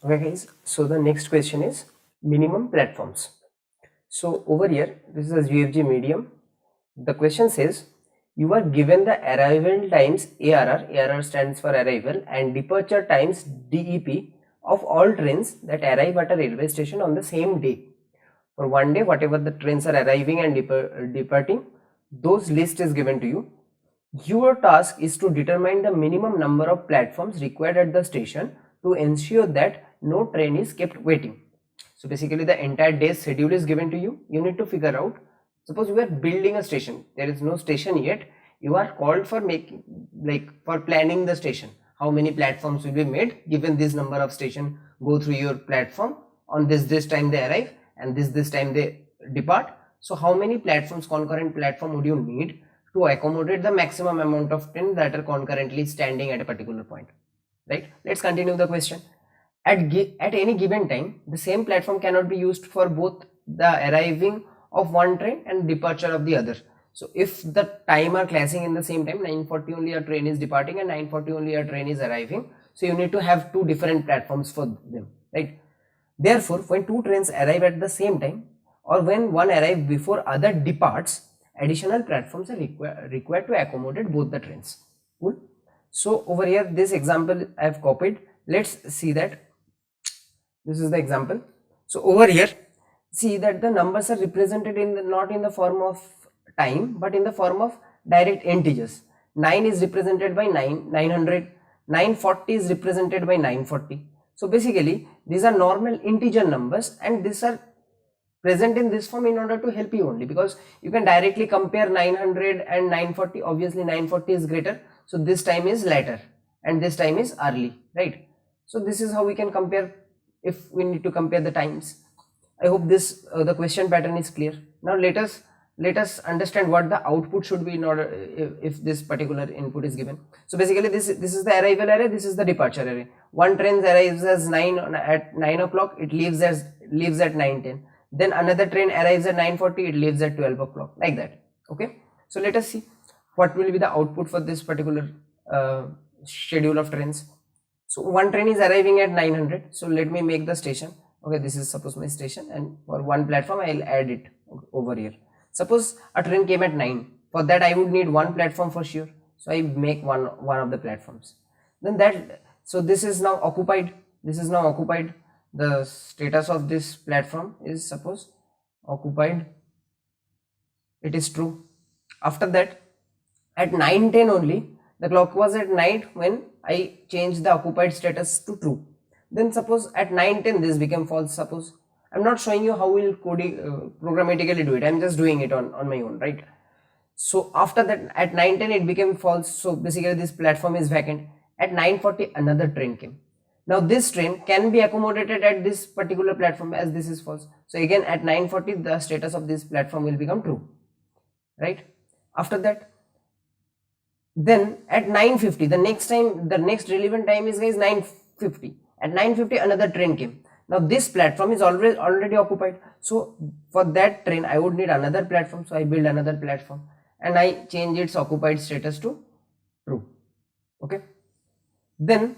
Okay guys, so the next question is minimum platforms. So over here, this is a GFG medium. The question says you are given the arrival times ARR stands for arrival, and departure times DEP of all trains that arrive at a railway station on the same day. For one day, whatever the trains are arriving and departing, those list is given to you. Your task is to determine the minimum number of platforms required at the station to ensure that no train is kept waiting. So basically the entire day's schedule is given to you. You need to figure out, suppose you are building a station, there is no station yet, you are called for for planning the station. How many platforms will be made given this number of station go through your platform, on this time they arrive and this time they depart. So how many platforms, concurrent platform would you need to accommodate the maximum amount of trains that are concurrently standing at a particular point, right? Let's continue the question. At any given time, the same platform cannot be used for both the arriving of one train and departure of the other. So if the time are clashing in the same time, 9:40 only a train is departing and 9:40 only a train is arriving, so you need to have two different platforms for them, right? Therefore, when two trains arrive at the same time, or when one arrives before other departs, additional platforms are required to accommodate both the trains. Cool. So over here, this example I have copied. Let's see that. This is the example. So over here, see that the numbers are represented not in the form of time, but in the form of direct integers. 9 is represented by 900, 940 is represented by 940. So basically these are normal integer numbers, and these are present in this form in order to help you only, because you can directly compare 900 and 940. Obviously 940 is greater, so this time is later and this time is early, right? So this is how we can compare if we need to compare the times. I hope this the question pattern is clear. Now let us understand what the output should be in order if this particular input is given. So basically this is the arrival array, this is the departure array. One train arrives as at 9 o'clock, it leaves at 9:10. Then another train arrives at 9:40, it leaves at 12 o'clock, like that. Okay, so let us see what will be the output for this particular schedule of trains. So one train is arriving at 900, so let me make the station. Okay, this is suppose my station, and for one platform I'll add it over here. Suppose a train came at 9, for that I would need one platform for sure, so I make one of the platforms. Then so this is now occupied, the status of this platform is suppose occupied, it is true. After that, at 9:10 only, the clock was at night when I changed the occupied status to true. Then suppose at 9:10 this became false. Suppose I'm not showing you how we'll programmatically do it, I'm just doing it on my own, right? So after that, at 9:10 it became false, so basically this platform is vacant. At 9:40 another train came. Now this train can be accommodated at this particular platform as this is false, so again at 9:40 the status of this platform will become true, right? After that, then at 9:50 the next relevant time is guys 9:50. At 9:50 another train came. Now this platform is already occupied, so for that train I would need another platform, so I build another platform and I change its occupied status to true. Okay, then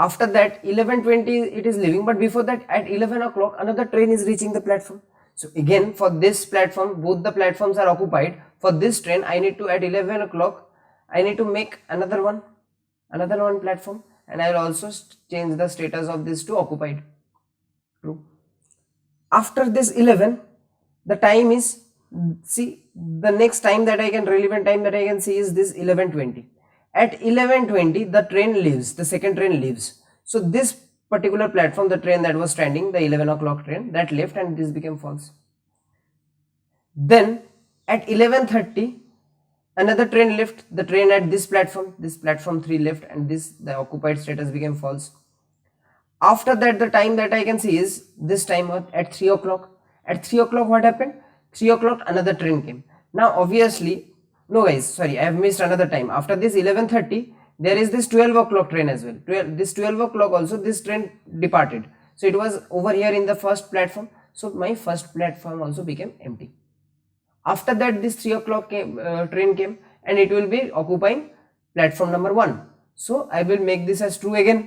after that 11:20 it is leaving, but before that at 11 o'clock another train is reaching the platform. So again for this platform, both the platforms are occupied. For this train I need to, at 11 o'clock I need to make another one platform, and I will also change the status of this to occupied. True. After this 11, the time is, see, the next time that I can, relevant time that I can see is this 11:20. At 11:20 the train leaves, the second train leaves. So this particular platform, the train that was standing, the 11 o'clock train, that left and this became false. Then at 11:30 another train left, the train at this platform 3 left, and the occupied status became false. After that the time that I can see is this time at 3 o'clock. At 3 o'clock what happened? 3 o'clock another train came. Now obviously, no guys, sorry, I have missed another time. After this 11:30 there is this 12 o'clock train as well. This 12 o'clock also this train departed, so it was over here in the first platform, so my first platform also became empty. After that this 3 o'clock train came, and it will be occupying platform number 1, so I will make this as true again.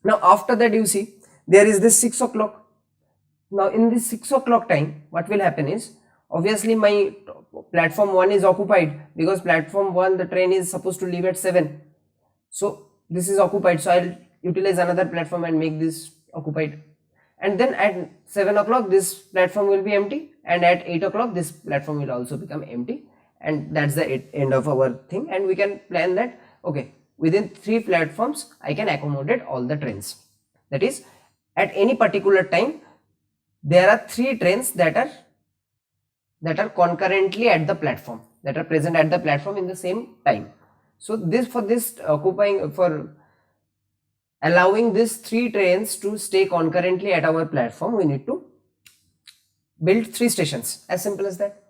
Now after that, you see there is this 6 o'clock. Now in this 6 o'clock time, what will happen is, obviously my platform 1 is occupied, because platform 1 the train is supposed to leave at 7. So this is occupied, so I'll utilize another platform and make this occupied. And then at 7 o'clock this platform will be empty, and at 8 o'clock this platform will also become empty, and that's the end of our thing. And we can plan that, okay, within 3 platforms I can accommodate all the trains. That is, at any particular time there are 3 trains that are concurrently at the platform, that are present at the platform in the same time. So this, for allowing these 3 trains to stay concurrently at our platform, we need to build 3 stations, as simple as that.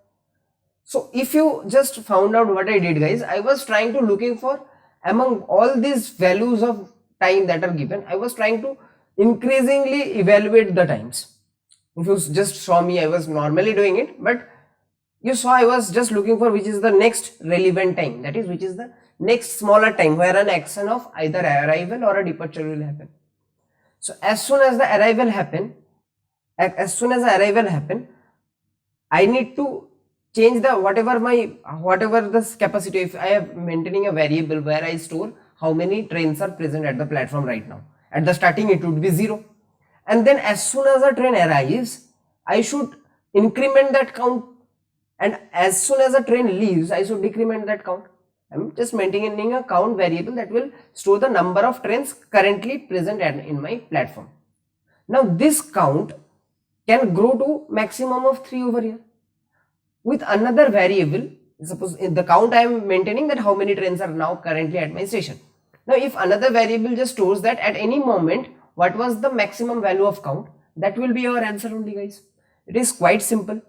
So if you just found out what I did, guys, I was trying to looking for, among all these values of time that are given, I was trying to increasingly evaluate the times. If you just saw me, I was normally doing it, but you saw I was just looking for which is the next relevant time, that is, which is the next smaller time where an action of either arrival or a departure will happen. So as soon as the arrival happen, I need to change the whatever the capacity. If I am maintaining a variable where I store how many trains are present at the platform right now, at the starting it would be 0, and then as soon as a train arrives, I should increment that count, and as soon as a train leaves, I should decrement that count. I am just maintaining a count variable that will store the number of trains currently present in my platform. Now this count can grow to maximum of 3 over here with another variable. Suppose in the count I am maintaining that how many trains are now currently at my station. Now if another variable just stores that at any moment what was the maximum value of count, that will be your answer only, guys. It is quite simple,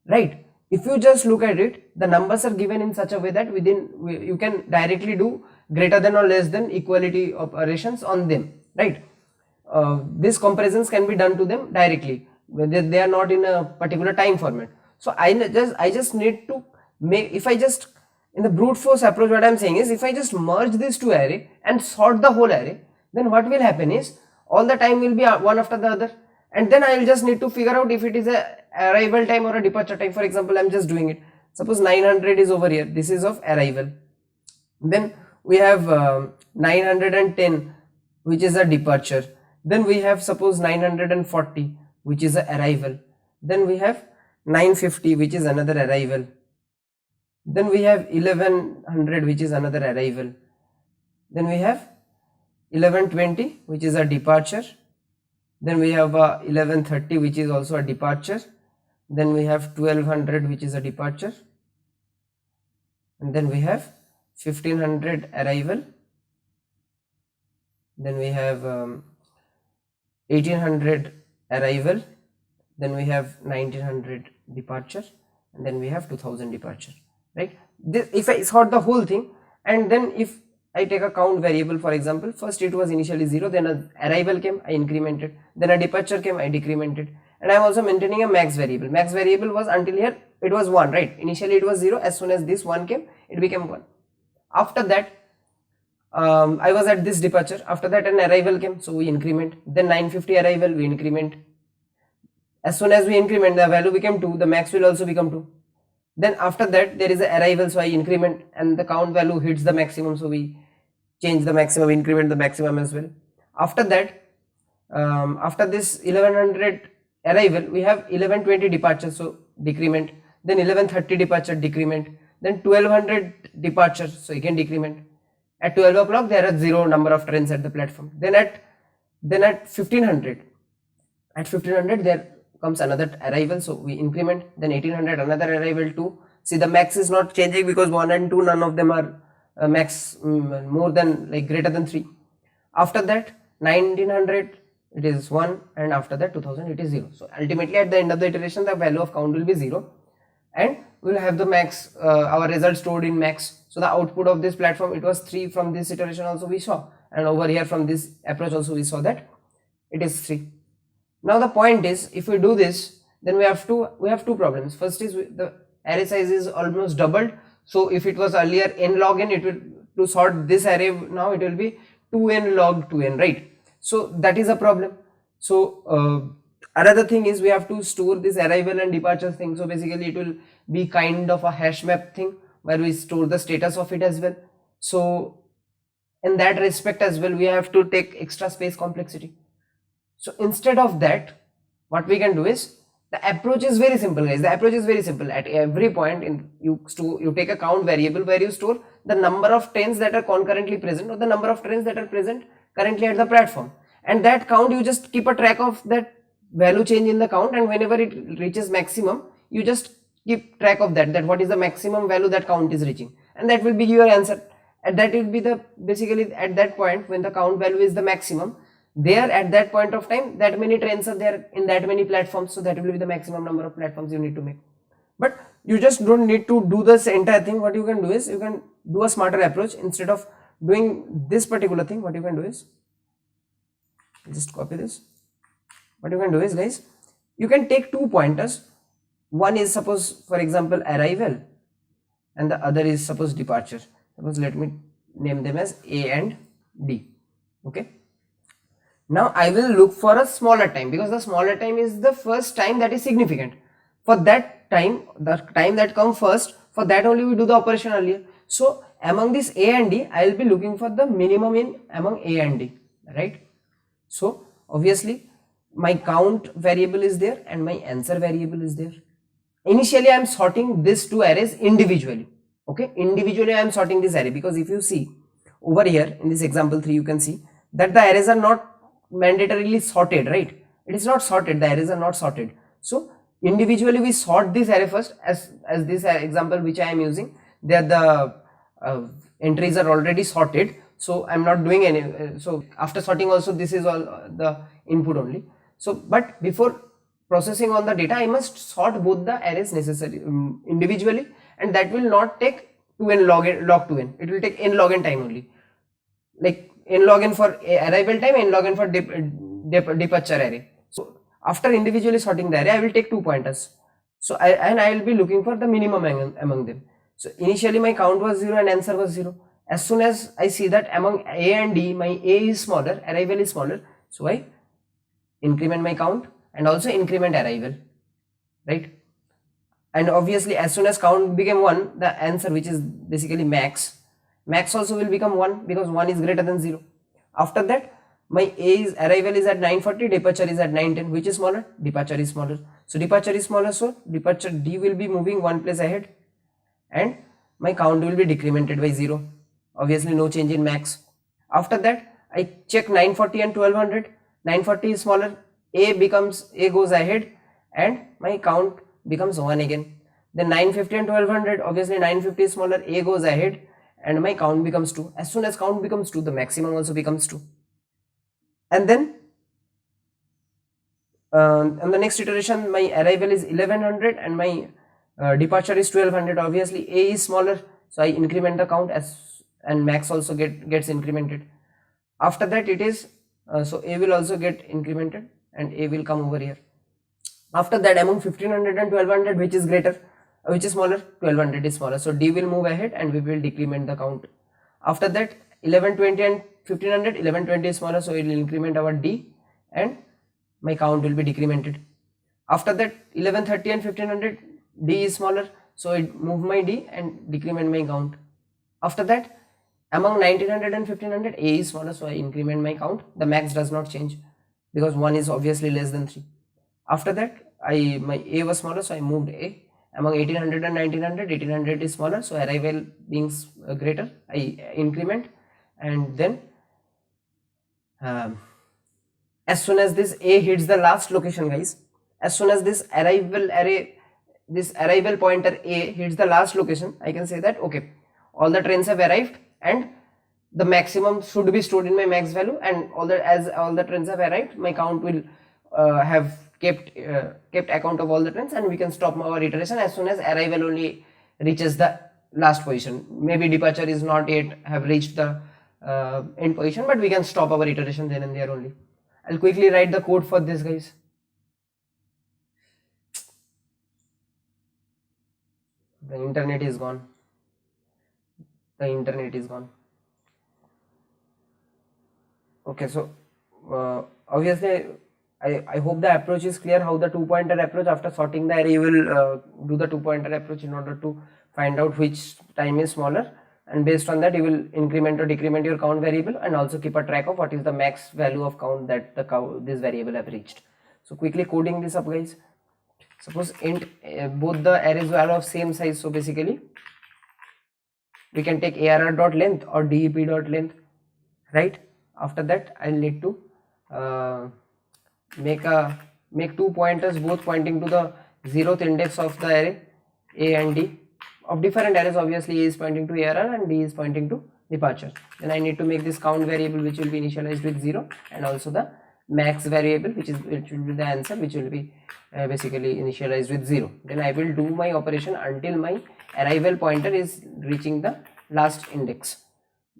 right? If you just look at it, the numbers are given in such a way that you can directly do greater than or less than equality operations on them, right? These comparisons can be done to them directly when they are not in a particular time format. So I just need to make, if I just, in the brute force approach, what I am saying is, if I just merge these 2 array and sort the whole array, then what will happen is all the time will be one after the other, and then I will just need to figure out if it is a arrival time or a departure time. For example, I am just doing it. Suppose 900 is over here, this is of arrival. Then we have 910, which is a departure. Then we have suppose 940, which is a arrival. Then we have 950, which is another arrival. Then we have 1100, which is another arrival. Then we have 1120, which is a departure. Then we have 1130, which is also a departure. Then we have 1200, which is a departure. And then we have 1500 arrival. Then we have 1800 arrival. Then we have 1900 departure, and then we have 2000 departure, right? This, if I sort the whole thing, and then if I take a count variable, for example, first it was initially 0, then an arrival came, I incremented, then a departure came, I decremented, and I am also maintaining a max variable. Max variable was until here it was 1, right? Initially it was 0, as soon as this 1 came, it became 1. After that I was at this departure, after that an arrival came, so we increment, then 950 arrival, we increment. As soon as we increment, the value became 2, the max will also become 2. Then after that there is an arrival, so I increment, and the count value hits the maximum, so we change the maximum, increment the maximum as well. After that, after this 1100 arrival, we have 1120 departure, so decrement. Then 1130 departure, decrement. Then 1200 departure, so again decrement. At 12 o'clock there are 0 number of trains at the platform. Then at 1500, there comes another arrival, so we increment. Then 1800 another arrival 2. See, the max is not changing because 1 and 2, none of them are max more than, like, greater than 3. After that 1900 it is 1, and after that 2000 it is 0. So ultimately at the end of the iteration the value of count will be 0, and we will have the max, our result stored in max. So the output of this platform, it was 3 from this iteration also we saw, and over here from this approach also we saw that it is 3. Now the point is, if we do this, then we have two problems. First is the array size is almost doubled. So if it was earlier n log n, it will, to sort this array now it will be 2n log 2n, right? So that is a problem. So another thing is we have to store this arrival and departure thing. So basically it will be kind of a hash map thing where we store the status of it as well. So in that respect as well, we have to take extra space complexity. So instead of that, what we can do is, the approach is very simple, guys. The approach is very simple. At every point in you take a count variable where you store the number of trains that are concurrently present, or the number of trains that are present currently at the platform, and that count you just keep a track of that value change in the count, and whenever it reaches maximum, you just keep track of that what is the maximum value that count is reaching, and that will be your answer. And that will be the basically at that point when the count value is the maximum, there at that point of time that many trains are there in that many platforms, so that will be the maximum number of platforms you need to make. But you just don't need to do this entire thing. What you can do is, you can do a smarter approach. Instead of doing this particular thing, what you can do is, just copy this. What you can do is, guys, you can take two pointers. One is, suppose for example, arrival, and the other is suppose departure. Suppose let me name them as A and D. Okay, now I will look for a smaller time, because the smaller time is the first time that is significant. For that time, the time that comes first, for that only we do the operation earlier. So among this A and D, I will be looking for the minimum in among A and D, right? So obviously my count variable is there and my answer variable is there. Initially I am sorting these two arrays individually. Okay, individually I am sorting this array, because if you see over here in this example 3, you can see that the arrays are not mandatorily sorted, right? It is not sorted, the arrays are not sorted. So individually we sort this array first, as this example which I am using, there the entries are already sorted, so I am not doing any, so after sorting also this is all the input only. So but before processing on the data, I must sort both the arrays necessary individually, and that will not take 2n log 2n, it will take n log n time only, like n log n for arrival time, n log n for departure array. So after individually sorting the array, I will take two pointers. So I will be looking for the minimum among them. So initially my count was 0 and answer was 0. As soon as I see that among A and D, my A is smaller, arrival is smaller, so I increment my count and also increment arrival, right? And obviously as soon as count became 1, the answer, which is basically max also will become 1, because 1 is greater than 0. After that my arrival is at 940, departure is at 910. Which is smaller? Departure is smaller. So departure is smaller, so departure D will be moving one place ahead, and my count will be decremented by 0. Obviously no change in max. After that I check 940 and 1200. 940 is smaller, A goes ahead, and my count becomes 1 again. Then 950 and 1200, obviously 950 is smaller, A goes ahead, and my count becomes 2. As soon as count becomes 2, the maximum also becomes 2. And then on the next iteration, my arrival is 1100 and my departure is 1200. Obviously A is smaller, so I increment the count, and max also gets incremented. After that it is so A will also get incremented, and A will come over here. After that, among 1500 and 1200, which is greater, which is smaller? 1200 is smaller, so D will move ahead and we will decrement the count. After that 1120 and 1500, 1120 is smaller, so it will increment our D and my count will be decremented. After that 1130 and 1500, D is smaller, so it move my D and decrement my count. After that among 1900 and 1500, A is smaller, so I increment my count. The max does not change because 1 is obviously less than 3. After that my A was smaller, so I moved A. Among 1800 and 1900, 1800 is smaller, so arrival being greater, I increment. And then as soon as this A hits the last location, guys, as soon as this arrival pointer A hits the last location, I can say that okay, all the trains have arrived and the maximum should be stored in my max value, and as all the trains have arrived, my count will have kept account of all the trains, and we can stop our iteration as soon as arrival only reaches the last position. Maybe departure is not yet have reached the end position, but we can stop our iteration then and there only. I'll quickly write the code for this, guys. The internet is gone. Okay, so obviously I hope the approach is clear, how the two pointer approach, after sorting the array you will do the two pointer approach in order to find out which time is smaller, and based on that you will increment or decrement your count variable and also keep a track of what is the max value of count that this variable have reached. So quickly coding this up, guys. Suppose int both the arrays are of same size, so basically we can take arr.length or dep.length, right? After that I'll need to make two pointers both pointing to the 0th index of the array a and d of different arrays. Obviously a is pointing to arr and d is pointing to departure. Then I need to make this count variable which will be initialized with 0, and also the max variable which will be the answer, which will be basically initialized with 0. Then I will do my operation until my arrival pointer is reaching the last index.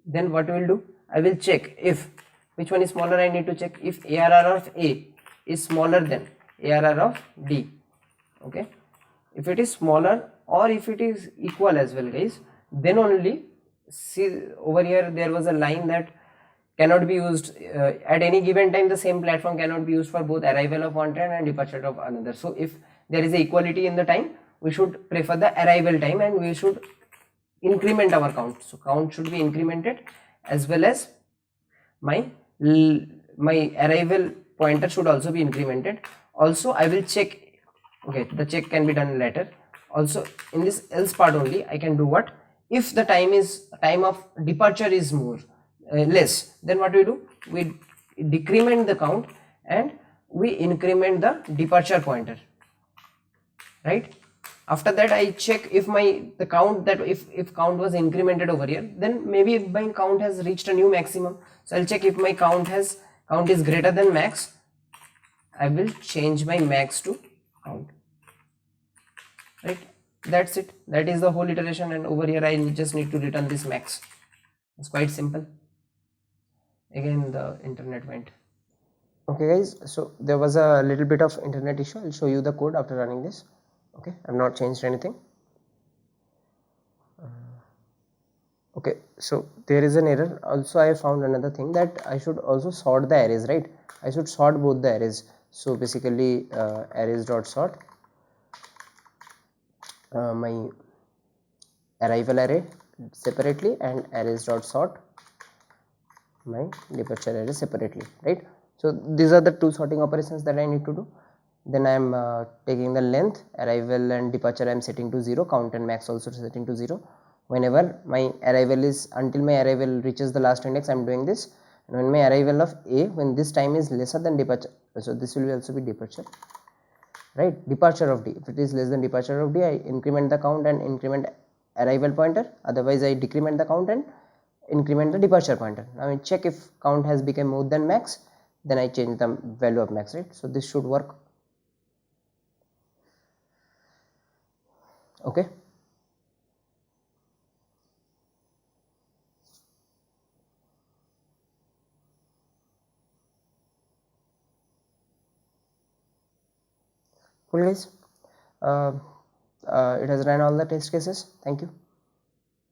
Then what we will do, I will check if which one is smaller. I need to check if arr of a is smaller than arr of d. Okay, if it is smaller or if it is equal as well, guys, then only, see over here there was a line that cannot be used at any given time. The same platform cannot be used for both arrival of one train and departure of another. So if there is a equality in the time, we should prefer the arrival time and we should increment our count. So count should be incremented, as well as my arrival pointer should also be incremented. Also I will check, okay, the check can be done later. Also in this else part only I can do what, if the time of departure is more less, then what we do, we decrement the count and we increment the departure pointer, right? After that I check if the count, that if count was incremented over here, then maybe my count has reached a new maximum. So I'll check if my count is greater than max, I will change my max to count, right? That's it. That is the whole iteration, and over here I just need to return this max. It's quite simple. Again the internet went. Okay guys, so there was a little bit of internet issue. I'll show you the code after running this. Okay, I've not changed anything. Okay, so there is an error. Also I found another thing, that I should also sort the arrays, right? I should sort both the arrays. So basically arrays dot sort my arrival array separately and arrays dot sort my departure array separately, right? So these are the two sorting operations that I need to do. Then I am taking the length, arrival and departure I am setting to 0, count and max also setting to 0. Whenever my arrival is, until my arrival reaches the last index, I am doing this. And when my arrival of a, when this time is lesser than departure, so this will also be departure, right? Departure of d, if it is less than departure of d, I increment the count and increment arrival pointer, otherwise I decrement the count and increment the departure pointer. Now I check if count has become more than max, then I change the value of max, right? So this should work. Okay, cool guys. It has run all the test cases. Thank you.